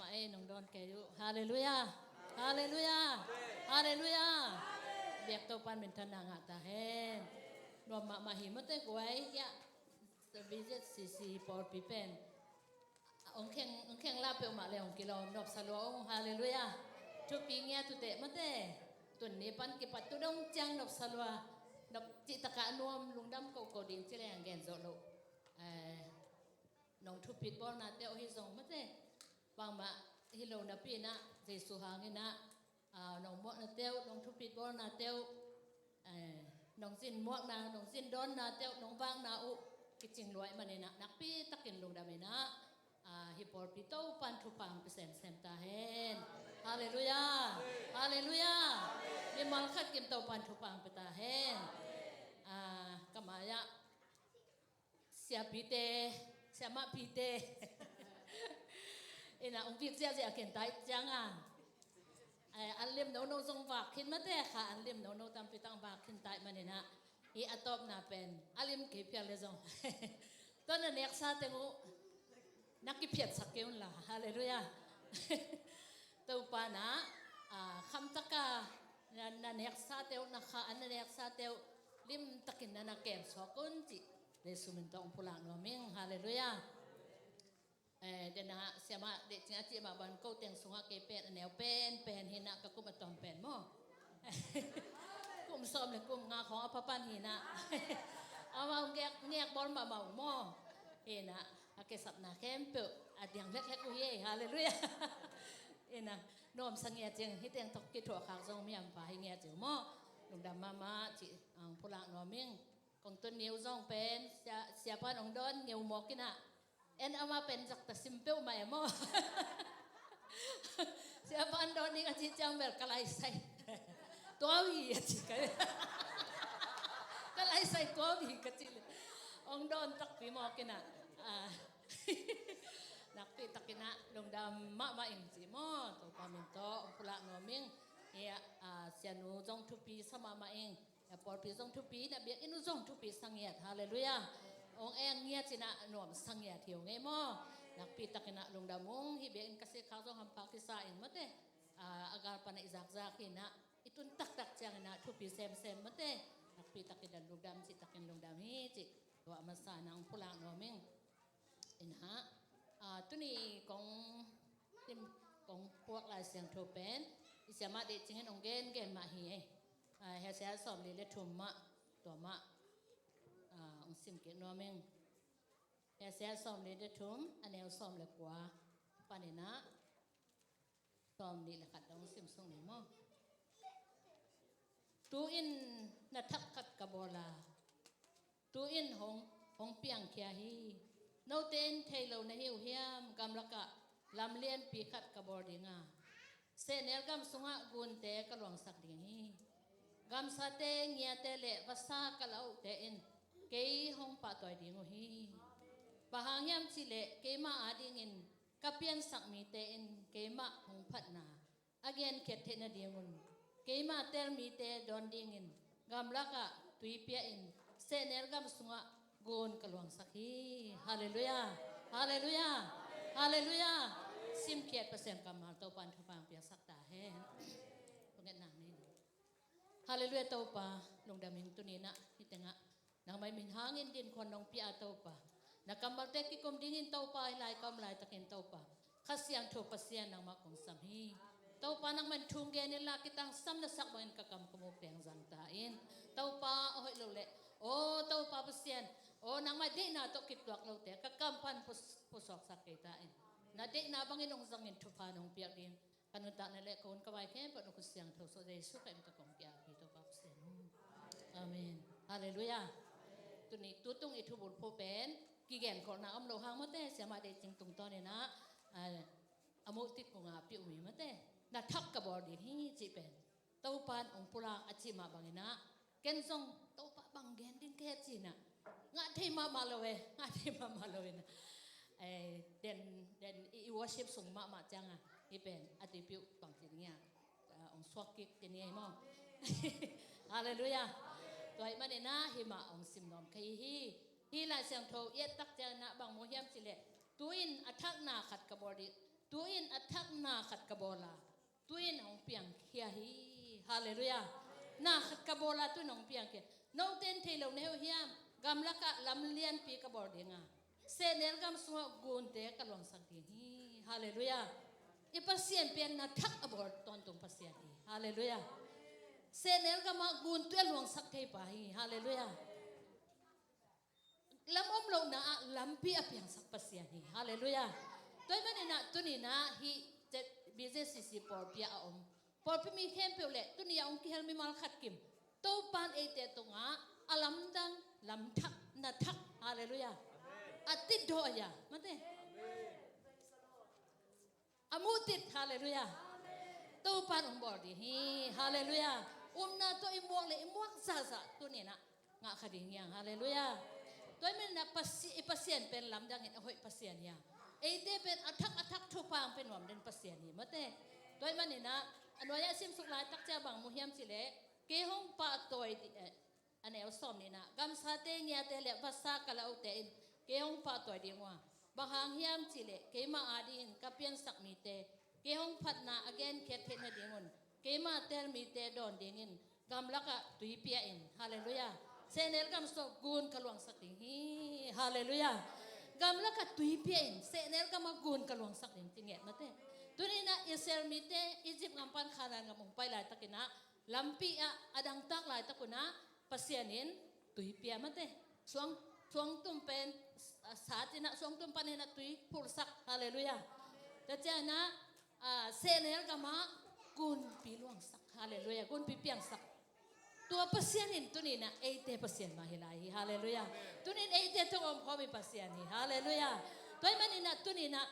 ma ai nong don ke yu hallelujah hallelujah hallelujah biak to pan min thana nga ta hen no ma hi ma te kwai ya the visit cc for pipen ông khen la pe ma le ông kilo nop salo ông hallelujah tu pingya tu te ma te tuần này pan ki pat tu dong chang nop salo nop chi taka nuam lungdam ko ding chi le gen zo lo nong thu pit bol na te o hi zong ma te bang ma hi lo na pi na jesu hangin na nong mo na teo nong thu pit bol na teo nong sin mo na nong sin don na teo nong bang na u ki ching loi ma ne na nak pi takin lung da me na hi por pi to pan thu pang pe sem ta hen hallelujah hallelujah ni mal khat kim to pan thu pang pe ta hen kamaya sia pi te sia ma pi te ina ong việc sia sia ken tai chang an lim no zong wak khin ma te kha an lim no tam pi tang wak khin tai ma ne na i atop na pen alim ke pya le zong to na nek sa te ngu nak ki phiat sak keun la hallelujah to pa na kham taka na nek sa te na kha an nek sa te lim takin na kem so kun chi le sumin tong pula no ming hallelujah de na siama de chinga chi ma ban ko teng sunga ke pe neo pen hina ka kum atom pen mo kum som le kum ngaของอภปันหินะเอามาแงกบอลมาเมาหม้อเอนะอาเกสับนาแคมเปอะเดียงเล็กๆอุเย่ฮาเลลูยาเอนะนอมสังเกตจังฮิตเองตกกิถั่วขางทรงมีอันปาให้เงียจังหม้อลุงดำมาจิพลังนอมิงกองต้นนิ้วซ่องเป็นเสียพันองดอนนิ้วหมอกกินะเอ็นเอามาเป็นจากแต่ซิมเปิลใหม่หม้อเสียพันดอนนี่ก็จิจังแบบกระไรใส่ตัววีจิกันก็ไล่ใส่ตัววีก็จิเลยองดอนตักปีหมอกกินะนักปีตักกินะลงดำมาอิงจิหม้อตัวปามินโตองพุละนอมิงเฮียเสียนูจงทุปีสมาเองปอดปีจงทุปีนะเบียอินุจงทุปีสังเงียดฮาเลลูยาองเองเงียดจินะหน่วมสังเงียดเที่ยวไงหม้อนักปีตักกินะลงดำมงฮิเบียอินกษตรข้าวจงทำปากที่สายอินมาเตอาการปนอิจักกินะitun tak jangan nak tupi sem mate nak pi takin dan lugdam si takin lugdam hi ci wa masa nang pulang no ming inha tu ni kong tim kong puak la siang tho pen isiama de chingen ong gen ma hi he sia som le thum ma to ma ong sim ke no ming he sia som le thum anel som le kwa panina som ni la khat dong sim sung ni mo tu in na thak khat kabola tu in hong piang khia hi no ten thailo na hiu hiam gam laka lam lien pi khat kabor dinga se nel gam sunga gun te kalwang sak ding hi gam sa te ngia te le vasa kalau te in ke hong pa toy ding hi pahang yam chi le ke ma ading in kapian sak mi te in ke ma hong phat na again khet the na dingun keima tel mi te don dingin gam laka tui pia in senel gam sunga gon kalwang sakhi hallelujah hallelujah hallelujah sim kiat pasem kamal to pan thapang pia sakta hen pengen nang ni hallelujah to pa long daming tunina hitenga nang mai min hangin din kon nong pia to pa nakamal te ki kom dingin to pa lai kam lai takin to pa khasyang tho pasian nang ma kong samhi tau pa nang man thung gen la kitang sam na sak bain ka kam kumo peng jang ta in tau pa oi lo le o tau pa pasian o nang ma de na to kitwak lo te ka kam pan pusok sak ke ta in na de na bangin ong jangin thu pa nong piak din kanun ta na le kon ka wai ke pa no ku siang tho so jesu ka im ta kong pia ki to pa pasian amen hallelujah tu ni tu tung i thu bul pho pen ki gen ko na am lo hang ma te sia ma de jing tung to ne na amo tik ko nga pi umi ma te na thak ka bor di hi chi pen tau pan ong pulang achi ma bangina ken song tau pa bang gen din ke chi na nga thei ma lowe nga thei ma lowe na den I worship sung ma changa I pen attribute bang chi nya ong swak ki tin ye mo hallelujah toy ma ne na hi ma ong sim nom kai hi la siang tho ye tak ja na bang mo hiam chi le tuin athak na khat ka bor di ตัวอินอัทักนาขัดกบลาตัวอินของเปียงเฮียฮีฮาเลลูยานาขัดกบลาตัวน้องเปียงเฮียน้องเต้นเทลงเนวเฮียมกำลักะลำเลียนปีกบอลเดียงาเซเนลกำสัวกุนเตะกลองสักทีฮีฮาเลลูยาอีปัสเซียนเป็นนัทักอบอลตอนตรงปัสเซียนฮีฮาเลลูยาเซเนลกำมากุนตัวหลวงสักทีไปฮีฮาเลลูยาลำอมลงนะลำปีอเปียงสักปัสเซียนฮีฮาเลลูยาตัวมันนี่นะตัวนี้นะฮีจะบิสเนสสิปอร์ปีอาอมปอร์ปีมีเข้มเปล่าเละตัวนี้องค์ที่เฮลมีมาลขัดกิมตัวปานเอเตตงะอลัมดังลำทักนัทักฮาเลลูยาอัติดโดยามันเต้อามุติดฮาเลลูยาตัวปานองบอร์ดีฮีฮาเลลูยานาตัวอิมวกเลยอิมวกซาซาตัวนี้นะงะขดิ่งยังฮาเลลูยาตัวมันนะปัสเซียนเป็นลำดังเห็นเอาไว้ปัสเซียนยาเอเดเป็นอัทักทุพังเป็นหวมเดินปัสเซียนนี่มาเต้โดยมันนี่นะอันวายซิมสุกลายตักเจ้าบังมุฮิมสิเล่เกี่ยงปะตัวอันเอลซอมนี่นะกำสาเตงยาเตเล่ภาษากะลาอุเตนเกี่ยงปะตัวดีว่าบางหางฮิมสิเล่เกี่ยมาอาดินกับเปียนสักมีเตเกี่ยงพัดนาอเกนเคิดเทนดีงุนเกี่ยมาเตลมีเตดอนดีงินกำลักะตุยเปียอินฮาเลลูยาเซเนลกำสกุนกลวงสักทีฮาเลลูยากำลังกัตุยเพียนเสนลกำมากุนกลวงสักนิดจริงเหรอมาเต้ตัวนี้นะอิสราเอลมิเตอียิปต์งำปันขานันงำมงไปหลายตะกินะลำปีอะอดังตักหลายตะกุนะปัสยานินตุยเปียมาเต้สวงตุ้มเป็นสาธินะสวงตุ้มปันเห็นตุยพูดสักฮาเลลูยาแต่เจ้านะเสนลกำมากุนปีลวงสักฮาเลลูยากุนปีเปียงสักตัวปัสยานินตัวนี้นะเอเตปัสยานมาเฮลายฮาเลลูยาตัวนี้เอเตต้องอมพอมีปัสยานีฮาเลลูยาตัวมันนี่นะตัวนี้นะ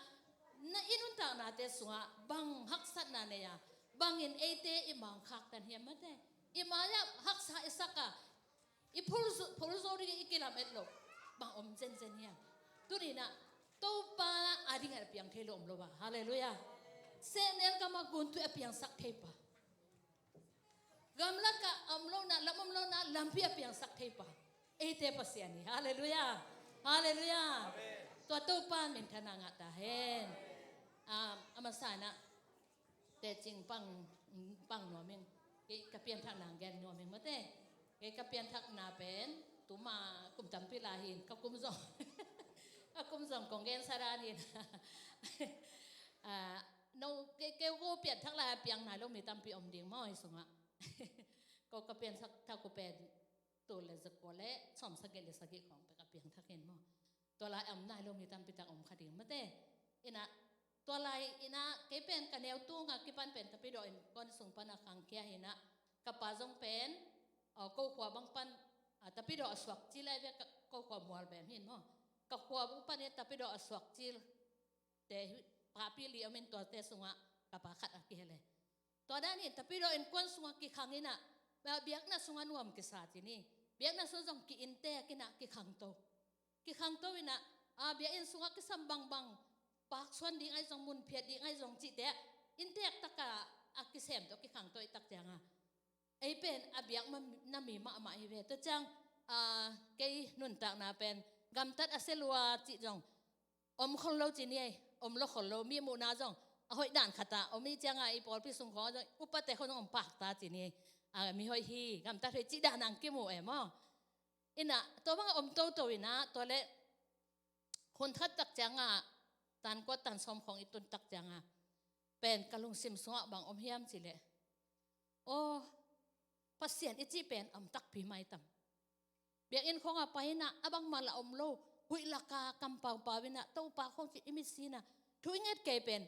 อินุนตานาเตสุงะบังฮักสัตนาเนียบังอินเอเตอิมังคักตันเฮียมันเตอิมายาฮักษาอิสักะอิพูลโซริอิกิลามเอ็ดโลบังอมเจนเฮียตัวนี้นะตัวปาอาดิงอะไรเพียงเทโลอมโลบะฮาเลลูยาเซเนลกามากุนตัวเพียงสักเทปะกำลังกับอมโลนะลำอมโลนะลำเพียเพียงสักเทปะเอเตปัสยานีฮาเลลูยาฮาเลลูยาตัวปานเป็นธนางตาเห็นอามาสานะแต่จริงปังหนัวเมงกระเปียนทางนางแกนหนัวเมงมาเต้กระเปียนทักนาเป็นตุมากุมจำพิลาหินกับกุมซองของแกนสาราหินโนเกลกูเปลี่ยนทักลายเปียงไหนเรามีตามปีอมเดียงม้อยสงะก็กระเปียนทักกูเป็นตัวเลสกอเล่สมสเกลสกิของไปกระเปียงทักเห็นม้อตัวลายอมนายลงมีตามปีตาอมขดิ่งมาเต้อินะตัวลายอินะเกเป็นกันแนวตู้งะกิปันเป็นตะปีดอยก้อนส่งปนักขังเกียหินะกับปาจงเป็นก็ขวาบังปันตะปีดอยสวกจีเลยก็ขวามัวแบบเห็นม้อกับขวาบังปันเนี่ยตะปีดอยสวกจีแต่ปาปีเลียมันตัวเตสุงะกับปาขัดอะไรเลยตัวด้านนี้ตะปีดอยก้อนส่งกี่ครั้งนี่นะเบียกน่ะส่งนวมกี่สาทีนี่เบียกน่ะส่งกี่อินเตะกี่น่ะกี่ครั้งโตกี่ครั้งโตวินะเบียกอินส่งกี่สัมบังปากส่วนดีไอ้จงมุนเพียดีไอ้จงจิตเตะอินเตะตักกะกี่เสมตัวกี่ครั้งโตตักจังไอ้เป็นเบียกมันน่ามีมาอีเวตัวจังเกยนุ่นตักน่ะเป็นกำตัดเซลัวจิจงอมคนเราจีนี่อมเราคนเรามีมูนาจงหอยด่านขตาอมีจังไงปอลพิสุงขอจงอุปเตคนอมปากตาจีนี่มีหอยฮีกำตัดหอยจีด่านังกิมูมออินะตัวว่าอมโตวินะตัวเล็กคนทัดตักจังตันก็ตันสมของอีตุนตักจังเป็นกะลุงซิมสวะบางอมเฮียมสิเลยโอ้พัศยันอิจิเป็นอมตักปีไม่ต่ำเบียกอินของไปนะบังมาละอมโลหุยลักากำปังปาวินะเต้าปากของจิอิมิสีนะทุยเงดเกยเป็น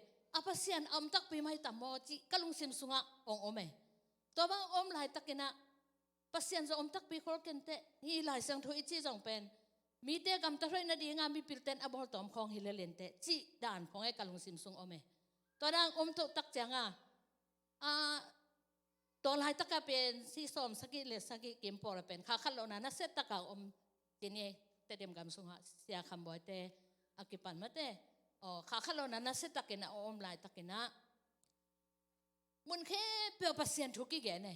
พัศยันอมตักปีไม่ต่ำมอจิกะลุงซิมสวะองอมตัวบางอมหลายตักนะพัศยันจะอมตักปีโคลกันเตฮีหลายสังทุอิจิจงเป็นมีเตกำตะเรยนาดีงามีปิลเตนอบอลตอมของฮิเลเลนเตจีด่านของไอ้กะลุงซิมซุงอเมตัวดังตุตักจังตัวลายตะกะเป็นซีสอมสกิเลสกิเกมปอลเป็นข้าขัดเรานะนักเซตตะกะทีนี้เตเดมกำซุงเสียคำบ่อยเตอากิปันมาเตข้าขัดเรานะนักเซตตะกินะลายตะกินะมุนแค่เปล่าพัศยันทุกิเกน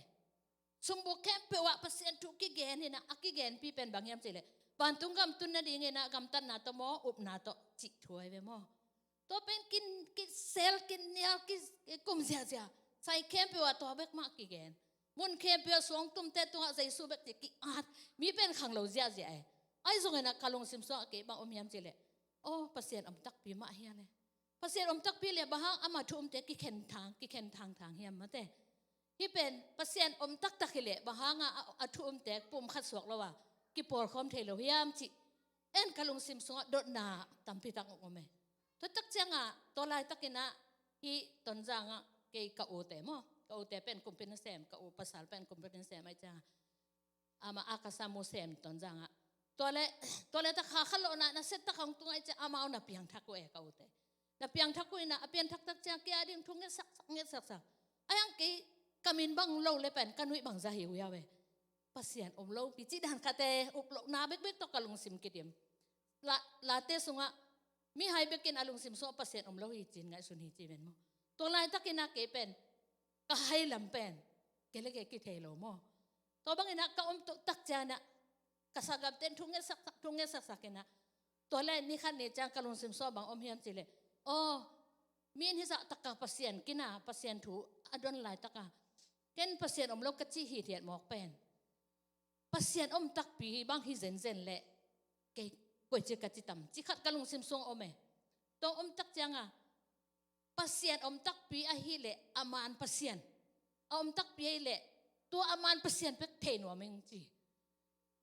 สมบูรณ์แค่เปล่าพัศยันทุกิเกนนี่นะอากิเกนพี่เป็นบางยามสิเลยปันตุงกำตุนนาดีเงินะกำตันนาตโมอุปนาโตจิถวยเวโม ตัวเป็นกินเซลกินเนี่ยกิกุมเสียใส่เข้มไปว่าตัวเบกมากกี่แกนมุนเข้มไปสวงตุ้มเตตัวใจสู้เบกกิอาดมีเป็นขังเหลาเสียไอ้ส่งเงินกะลงซิมซ้อเก็บบางอมยามเจเลโอ้ภาษาอมตักปีมาเฮียเลยภาษาอมตักปีเลยบางอามาทุ่มเตกิเข็นทางเฮียมาเตที่เป็นภาษาอมตักเลยบางอาทุ่มเตปุ่มขัดสวกแล้วว่ากิปอลคอมเทลเฮียมจิเอ็นกะลงซิมซ้อโดดนาตัมพิตังอมตัวตักจังตัวลายตักกินะฮีตอนจังเกี่ยกะโอเตมกะโอเตเป็นคุมเป็นเซมกะโอภาษาเป็นคุมเป็นเซมไอ้จ้าอามาอากาศมูเซมตอนจังตัวเล่ตะขาขลุ่นนะเสร็จตะขังตัวไอ้จ้าอามาเอาหน้าเปียงทักกูกะโอเตหน้าเปียงทักกูน่ะเปียงทักจ้าเกี่ยดิ้งทุ่งเงี้ยสักไอ้ยังเกี่ยกามินบังโลเลยเป็นกันวิบังจะหิวยาเวภาษาอมโลปีจิดันคาเตอุปโลนาเบกตกกะลงซิมกิเดียมลาเตสุงะมีให้เบกินอารมณ์สิมโซภาษาอมโลหิจินไงสุนีจีเป็นมั้งตัวลายตักกินนักเก็เป็นก็ให้ลำเป็นเกล็กกิเทโลมั้งตัวบางอินักก็อมตักจานะก็สักกับเต้นทุ่งเงี้ยสักกินนะตัวแรกนี่ขันเนี่ยจางกะลงสิมโซบางอมเฮียมจีเลยโอ้มีนที่สักตักกับภาษากินนะภาษาถูอดอนลายตักกันเกินภาษาอมโลกัจจิหิเทียนหมอกเป็นภาษาอมตักปีบางฮิเซนเละเกกวยเจกัจจิตำจิขัดกะลงซิมซงอมตัวอมตักจังภาษาอมตักปีอาฮิเละอามานภาษาอมตักปีเละตัวอามานภาษาเป็กเทนวมิงจี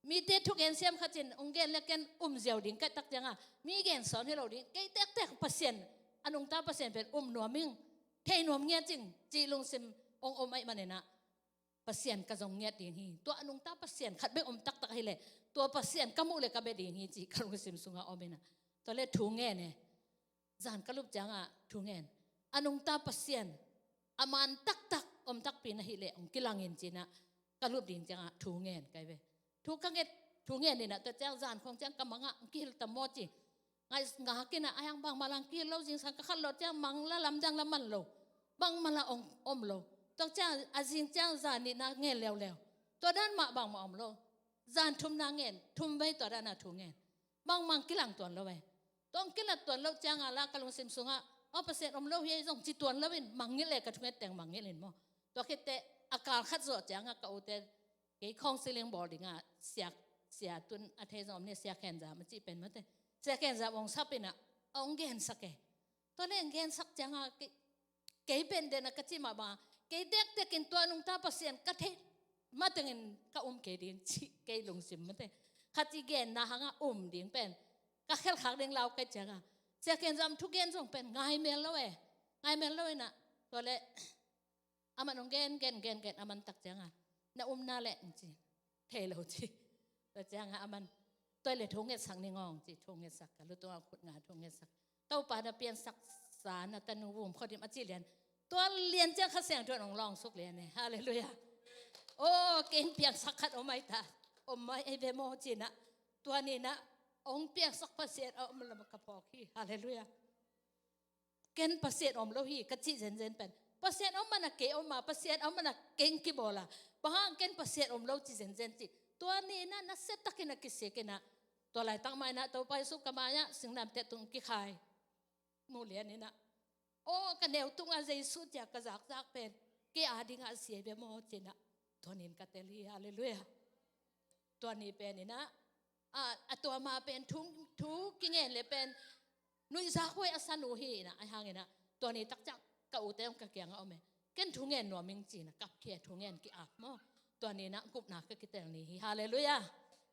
มีเตทุกเอ็นเซียมขัดจินองเกนเล็กเกนเจียวดิ้งกัดตักจังมีเกนสอนให้เราดิ้งเกยแตกภาษาอันองตาภาษาเป็นหนัวมิงเทนวมเงี้ยจริงจีลงซิมองไอมันเนี่ยนะภาษากระจงเงี้ยดิ้งฮีตัวอันองตาภาษาขัดเบอมตักให้เละตัวภาษากำมุเลยกับเบดิ้งฮีจีกระลงซิมสุงาอเมนะตัวเล็กทุ่งเงี้ยเนี่ยจานกระลุบจังทุ่งเงี้ยอันองตาภาษาอามันตักอมตักปีนะฮิเละองกิลังเงินจีนะกระลุบดิ้งจังทุ่งเงี้ยไกเวทุกครั้งทุ่งเงี้ยนี่นะแต่เจ้าจานของจังกำมังกิลตะโมจิไงกินayang bang malangกิโลจิงสังกัดรถจังมังละลำจังละมันโลบางมาละอมโลตัวเจ้าอาจิงเจ้าจานนี่นะเงี้ยแล้วตัวด้านมาบางมาอมโลจานทุ่มนางเงี้ยทุ่มไว้ตัวด้านน่ะทุ่งเงี้ยบางมังกิลังตัวละเว้ต้องกิลังตัวละจังละกะลงซิมซุงเอาภาษาอมโลเฮียส่งจิตตัวละเป็นมังเงี้ยเลยกับทุ่งเงี้ยแต่งมังเงี้ยเลยมั้งตัวคิดแต่อาการขัดสอดจังก็เอาแต่ไอ้คองซิลิงบอร์ดิ้งเสียตุนอาเทศอมเนี่ยเสียแขนจามันจีเป็นมั้งแต่เสียแขนจาวงซับเป็นองเกนสักตัวเล่นเกนสักจังเกยเป็นเดนะกจิมาบาเกยเด็กกินตัวนุ่งตาภาษากะเทมาถึงก็เกยดิ้งเกยลงซิมมั้งแต่ขัดจีเกนนะฮะดิ้งเป็นก็แค่ขักดิ้งเราเกยจังเสียแขนจามทุกเกนส่งเป็นไงเมลแล้วไงเมลแล้วนะตัวเล่อามันองเกนอามันตักจังน่าน่าแหละจริงเทเลจีตัวจังอามันตัวเลยทงเงสักนี่งองจีทงเงสักกันรู้ตัวขุดงาทงเงสักตัวป่าเปลี่ยนสักสารนะแต่หนูวุ่มพอดีมาจีเรียนตัวเรียนเจ้าข้าเสียงตัวน้องลองสุกเรียนเนี่ยฮาเลลูยาโอ้เก่งเปียกสักขัดอไม่ตาอไม่ไอเบโมจีนะตัวนี้นะองเปียกสักภาษาเอามันละมกระพอขี้ฮาเลลูยาเก่งภาษาอมโลหีกจิเซนเป็นภาษาอมมันเกอมาภาษาอมมันเก่งกี่บ่ล่ะบางเก่งภาษาอมโลจิเซนจิตัวนี้นะเสร็จตักินกิเสกินะตัวไหลตั้งไม้นะตัวไปสุกมายะสิ่งนั้นแต่ตุงกิขายมูเลียนี่นะโอ้กันเดียวตุงอาเจสุดจากกระจากเป็นเกี่ยดิ้งอาเสียเบโมจินะตัวนี้กัตเตลีฮาเลลูยาตัวนี้เป็นนี่นะตัวมาเป็นทุกกิเงินเลยเป็นนุยซักไว้อาสนุฮีนะไอ้ห่างนะตัวนี้ตักจักกะอุเตมกะเกียงเอาไหมเกินทุเงินหนัวมิงจีนะกับเขียทุเงินกี่อับมั้งตัวนี้นะกุบนักก็คิดแต่นี้ฮาเลลูยา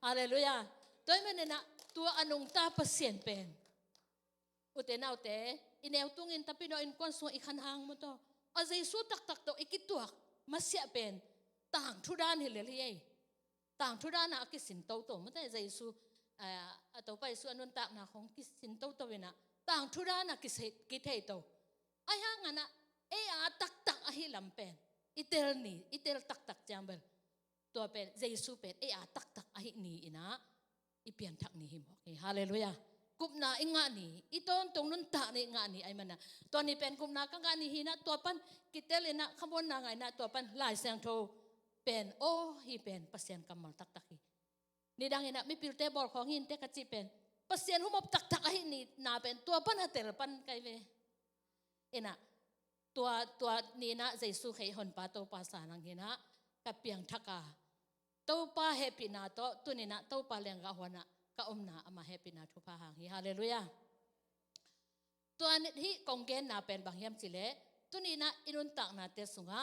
ฮาเลลูยาตัวมันเนี่ยนะตัวอนุงตาเปอร์เซ็นต์เป็นอุเตนาอุเตอินเอลตุงินtapi no in kon so ikan hang mo to azay su tak to ikituak masyaเป็นต่างทุดานเฮเลลีต่างทุดานนะกิสินโตโตมันแต่azay suต่อไปส่วนนั้นต่างนะของกิสินโตโตเวนะต่างทุดานนะกิเทโตไอ้ห่างนะตักahiลำเป็นอิเตลนี่อิเตลตักจังเบลตัวเป็นเจสุเป็นตักahiนี่นะอีเปลี่ยนทักนี่หิมโอเคฮาเลลูยากุบนาอิงานี่อีตอนตรงนั้นตานี่งานี่ไอ้มันนะตอนนี้เป็นกุบนากังานี่หินะตัวปันกิเตเลนะขบวนนางไงนะตัวปันลายเสียงโทเป็นโอ้ฮีเป็นเปอร์เซ็นต์กำมัลตักฮีนี่ดังเห็นนะไม่ปิลเตบอลของหินเตกจิเป็น pasien humop tak ahi ni na pen tua pan hatel pan kai ve ina tua ni na Jesu khei hon pa to pa sa nang hina ka piang thaka to pa happy na to tunina to pa leng ga hona ka omna ama happy na thu pa hang hi hallelujah tua ni hi konggen na pen bang hiam chile tunina inun tak na te sunga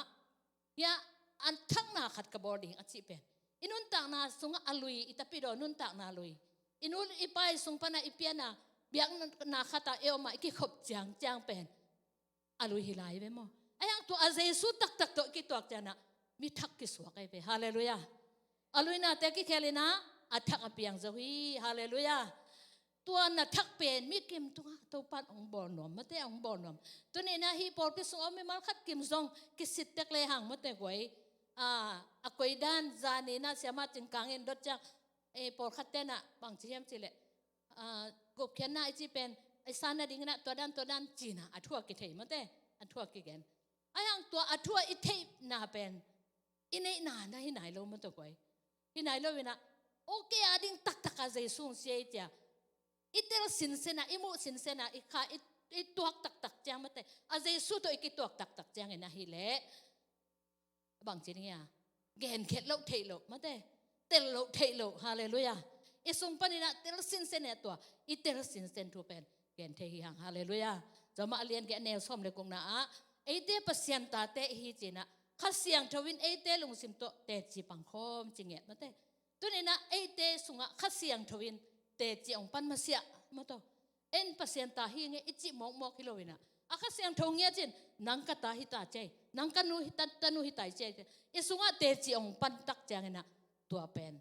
ya an thak na khat ka boarding achi pen inun tak na sunga alui itapido nun tak na lui inul ipai sung pana ipiana biang na khata eoma ki khop chang pen alui hilai ve mo ayang tu a Jesu tak to ki tuak jana mi thak ki suak ai ve hallelujah alui na te ki khelina athak apiang zawi hallelujah tua na thak pen mi kim tunga to pan ong bon nom mate ong bon nom tu ne na hi por pi so mi mal khat kim zong ki sit tek le hang mate goi a koi dan zani na siama ting kang en dot chang e por khat te na bang chiam chile gop khen na chi pen ai san na ding na to dan china athua ki thei mate athua ki gen ayang tua athua I thei na pen inei na hi nai lo mo to goi hi nai lo wina okay ading tak a Jesu sei tia itel sinsena imu sinsena ikha ituak tak chang mate a Jesu to ikituak tak chang ina hi le bang chinia gen khet lo thei lo mate tel lo thei lo hallelujah isung panina tel sinsena to itel sinsen tu pen gen thei hi hang hallelujah jama alien ge ne som le kong na a eite pasien ta te hi china khasiang thawin eite lungsim to te chi pangkhom chinget mate tunina eite sunga khasiang thawin te chi ong pan masia mato en pasien ta hi nge ichi mok hilowina aka siang thongia chin nang ka ta hi ta chei nang ka nu tanu hi tai chei isunga te chi ong pan tak changena tua pen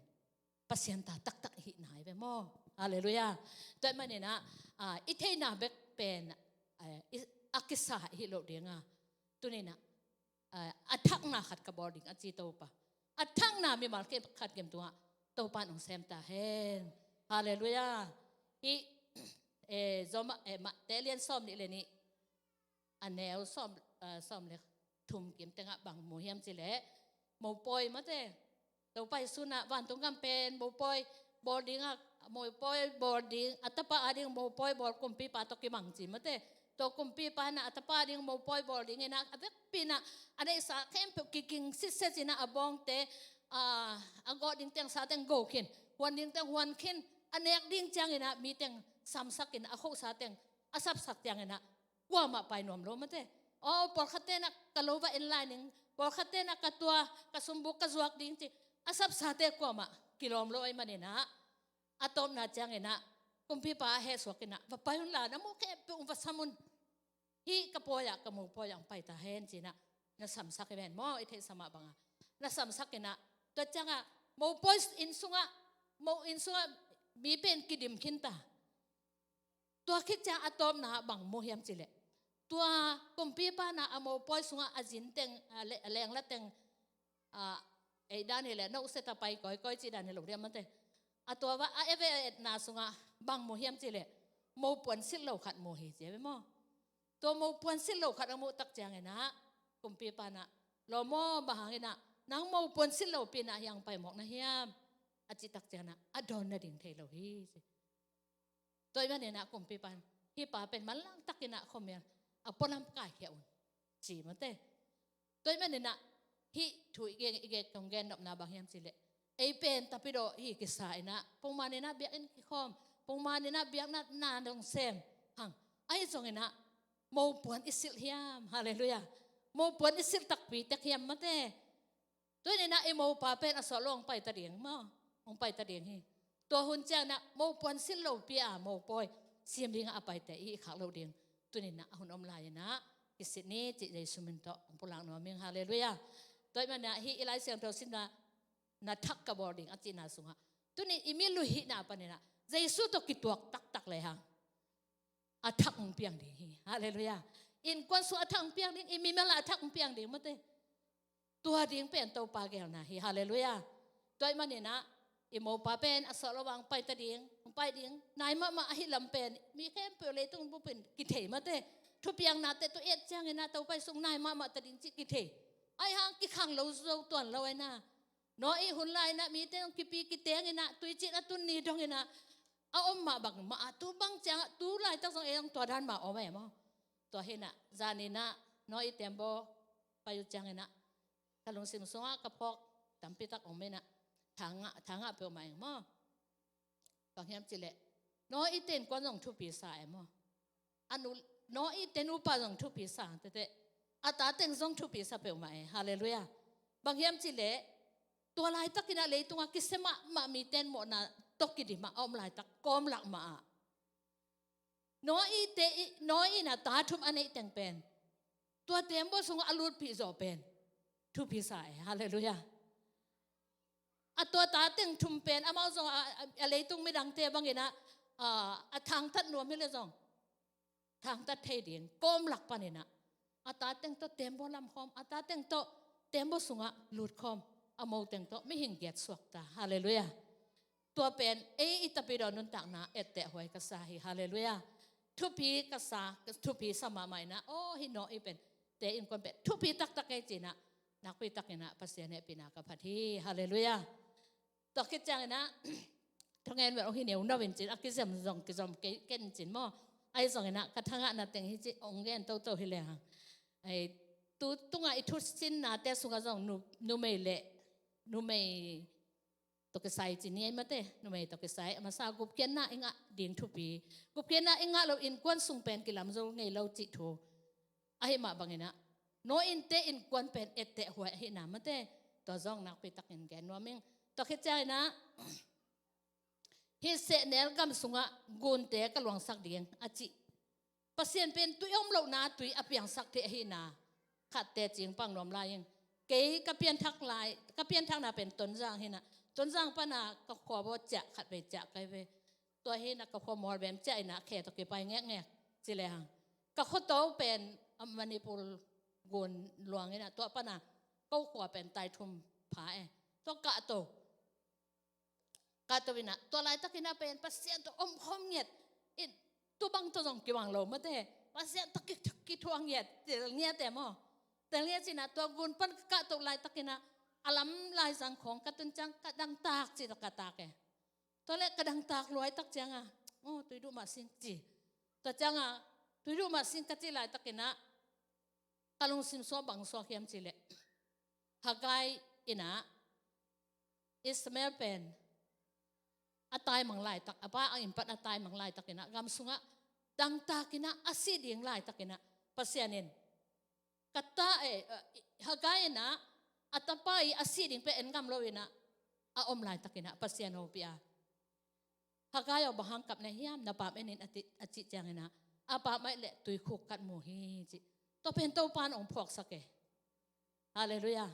pasien ta tak hi nai ve mo hallelujah to manena I thei na bek pen akisa hi lo denga tunina athak na khat ka boarding achi to pa athak na mi mal ke khat gem tua to pan ong sem ta hen hallelujah hi zoma ma telian som ni le ni anel som le thum kim tenga bang mo hiam chile mo poi mate to pai suna wan tong kam pen mo poi boarding mo poi boarding atapa ading mo poi board kumpi pa to ki mang chi mate to kumpi pa na atapa ading mo poi boarding ina abek pina ane sa kem kiking sisse china abong te ago ding teng sa teng go kin wan ding teng wan kin anek ding chang ina mi teng samsak in akho sa teng asap sak tiang ina wa ma pai nom lo mate por khate na kalova in lining por khate na katwa kasumbuk ka zuak ding ti asap sa te ko ma kilom lo ai manina atom na chang ina kumpi pa he swakina va payun la na mo ke pe um vasamun hi kapoya kamu poyang pai ta hen china na samsak ben mo I the sama banga na samsak ina to changa mo pois in sunga mi pen kidim kinta tua khit cha atom na bang mo hiam chile tua kumpi pa na amo poi sunga ajin teng leng la teng e dan hele no se ta pai koi chi dan hele riam mate atwa wa eve na sunga bang mo hiam chile mo pon sil lo khat mo hi che mo to mo pon sil lo khat mo tak chang ena kumpi pa na lo mo bahangina nang mo pon sil lo pina yang pai mok na hiam achi tak chana adon na ding thei lo hi toy man na kumpi pan hi pa pen malang takina khomel apolam ka heun chi mate toy man na hi thui ge konggen dop na bang hiam chile ei pen tapido hi ki sa ina pungmani na biak in ki khom pungmani na biak na dong sem hang ai zong ina mo puan isil hiam hallelujah mo puan isil tak pi tak hiam mate toy na e mo pa pen asolong pai ta ding mo ong pai ta ding hi to hun chang na mo puan sil lo pi mo poi sim ding apai te I khak lo ding tunina hun om la na isit ni chi Jesu min to pulang no ming hallelujah toy man na hi ilai siang to sin na thak ka boarding achina sunga tuni imilu hi na panina Jesu to kituak tak le hang athak ung piang ding hi hallelujah in kwan su athak piang ding imimela athak piang ding mate tua ding pen to pa gel na hi hallelujah toy man na imo pa pen asolo wang pai ta ding pai ding nai ma hi lam pen mi kem pe le tung bu pen ki thei mate thu piang na te to et chang na to pai sung nai ma ta ding chi ki thei ai hang ki khang lo zo ton lo ai na no I hun lai na mi te ki pi ki teng ina tui chi na tun ni dong ina om ma bang ma tu bang chang tu lai tak song eng to dan ma om e mo to hena zanina noi tembo payu chang ena kalung sim songa kapok tampi tak omena thanga pe mai mo bang hiam chile no iten kon jong thu pi sa e mo anu no iten upa jong thu pi sa te ata teng jong thu pi sa pe mai hallelujah bang hiam chileตัวลายตักกินอะไรตัวกิสมามามีเต้นหมดนะตกกินมาเอาลายตักกอมหลักมาน้อยเตน้อยนะตาทุ่มอันนี้แต่งเป็นตัวเต็มบ่ส่งอลูดพิจอเป็นทุพิสายฮาเลลูยาตัวตาเต็งทุ่มเป็นอามาส่งอะไรตุ้งไม่ดังเตะบางอย่างนะทางทัดนัวไม่เลยส่งทางทัดเทดินกอมหลักปานนี่นะตาเต็งตัวเต็มบ่ลำคอมตาเต็งตัวเต็มบ่ส่งลูดคอมอโมเต็งโตไม่เห็นเกียรติสวกตาฮาเลลูยาตัวเป็นอิตาปิดอนุนตักนะเอตเตหวยกษาฮิฮาเลลูยาทุพีกษาทุพีสมาใหม่นะโอ้ฮิโนอีเป็นเตอินคนเป็นทุพีตักไอจีนะนักปีตักนะภาษาเนี่ยปีนักพัทธีฮาเลลูยาตัวคิดจังนะทั้งเงินแบบฮิเนียวน่าเป็นจีนอักษรส่งกิจอมเก่งจีนมั่วไอ้ส่งนะกระทั่งนะแต่งฮิจิองเงินโตฮิเลหังไอ้ตุ้งไอ้ทุสินนะแต่สุกส่งนูไม่เละนูไม่ตกใส่จีนี่มาเต้นูไม่ตกใส่มาสากุบเกียนน่ะเองอ่ะดินทุปีกุบเกียนน่ะเองอ่ะเราอินกวนสุงเป็นกิลามโจไงเราจิตโถไอ้มาบางเงี้ยนะโนอินเตอินกวนเป็นเอเตหัวเห็นน่ะมาเต้ตัวจองนักไปตักเงินแกนัวมิงตัวคิดใจนะฮิเสเนลกำสุงะกุนเตะกะหลวงสักเดียงอาจิปัสเซียนเป็นตุยอมเหล่านาตุยอภิยังสักเตะเห็นน่ะขัดเตะจริงปังนวมลายยังเก๋กระเพียนทักลายกระเพียนทักน่ะเป็นต้นจางเห็นน่ะต้นจางปะน่ะก็ขอบ่จะขัดไปจะไกลไปตัวเห็นน่ะก็ขอมอลแบบใจน่ะแค่ตะเกียไปแงะจิเลยหังก็เขาโตเป็นมณีปุรกุนหลวงนี่น่ะตัวปะน่ะก็ขอเป็นไตทุมผาตัวกะโตวินะตัวลายตะกิน่ะเป็นปัสเซียนตัวอมคมเงียดอิตัวบังตัวจงกิวังโลมาเต้ปัสเซียนตะกิทวงเงียดเงียดแต่หม้อแต่เรียกสินะตัวกุนปั้นกะตัวลายตะกินะอลัมลายสังของกะตุนจังกะดังตากสิตะกะตากตัวเล็กกะดังตากรวยตักจังโอ้ตุยดูมาสิงจีตัวจังตุยดูมาสิงกะจิลายตะกินะกะลงสิมโซบังโซเขียมจิเลฮากายอินะอิสมาเอลเป็นอตายมังลายตักอป้าอังอินปัดอตายมังลายตะกินะกำสุงะดังตากินะอาศิดิงลายตะกินะปัสยานินkata hagay na atapay asiding pe engam lowina om lai takina pasyan ho pia hagay bahang kap na hiam na pam enin ati jangina apa mai le tui khuk kat mo hi ji to pen to pan ong phok sake hallelujah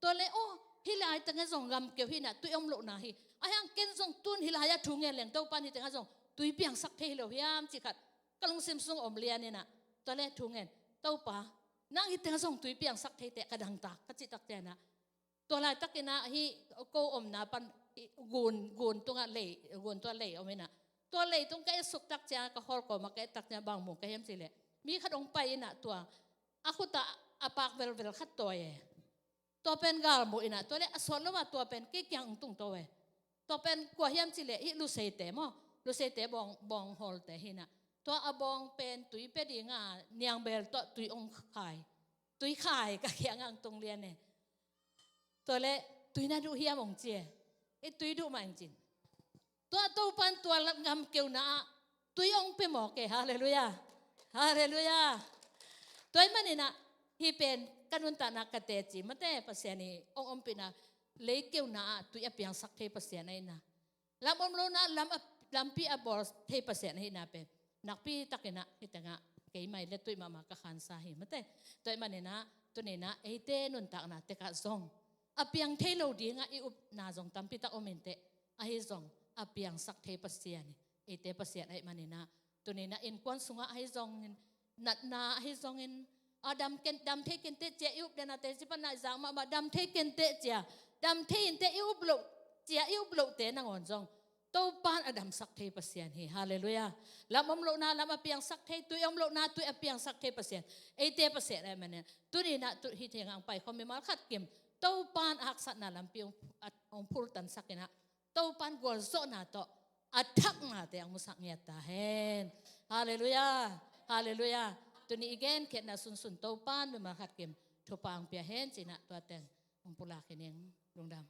to le hilai tanga jong gam ke hina tui om lo na hi ayang ken jong tun hilaya thungen leng to pan hi tanga jong tui piang sak the lo hiam chi khat kalung sim sung om lian ni na to le thungen to pa nang iteng song tui piang sak thei te kadang tak ka chi tak te na to lai tak ina hi ko om na pan gun tunga le gun to le omena to le tung ka suk tak cha ka hol ko ma ka tak nya bang mu ka hem sile mi khadong pai na to aku ta apak vel khat to to pen gal mu ina to le asol lo ma to pen ki kyang tung to to pen ko hem sile hi lu sei te mo lu sei te bong hol te hi naตัวอบองเป็นตุยเป็ดยังเนียงเบลตัวตุยองขายตุยขายกับเขียงตรงเรียนเนี่ยตัวเละตุยน่าดูเฮียมงเจียไอ้ตุยดูมาจริงตัวตู้ปันตัวงำเกี่ยวนะตุยองไปหมอกเกฮาเลลูยาฮาเลลูยาตัวมันนี่นะที่เป็นกันวันตานักเตจิมาแต่ภาษานี่องเป็นนะเลี้ยเกี่ยวนะตุยเปียงสักเทภาษาในนะลำอมโลนะลำปีอบอลเทภาษาในนะเป็นนักปีตักเนะที่แต่งะเกี่ยไม่เล็ดตุยมาขันสาหิมแต่ตัวมันเนี่ยนะตัวเนี่ยนะไอเต้นุนตักนะเตกะซองอเปียงเทโลดีงะอีอุปนาซองตัมปีตักอเมนเตไอซองอเปียงสักเทปัสเซียนไอเตปัสเซียนไอมันเนี่ยนะตัวเนี่ยนะอินควันสุงะไอซองนัดนาไอซองอินดำเทกินเตเจอีอุปเดนะเตจิปนาจังมาดำเทกินเตเจดำเทกินเตอีอุปโลเจอีอุปโลเตนังอ่อนซองตัวปานอดัมสักเทปเสียนฮีฮาเลลูยาลำอมโลนาลำอเปียงสักเทตุยอมโลนาตุยอเปียงสักเทปเสียนไอเทปเสียนอะไรมันเนี่ยตุนี่นะตุฮิเทียงอังไปเขาไม่มาขัดเกมตัวปานอักษรนาลำเปียงองพูดตันสักนะตัวปานกวลโซนาโต atak nga te ang musak niya tahen. Hallelujah. Hallelujah. Tuni igen ket na sunsun topan lumakat kim topa ang piahen sina tuaten umpulakin yang rungdam.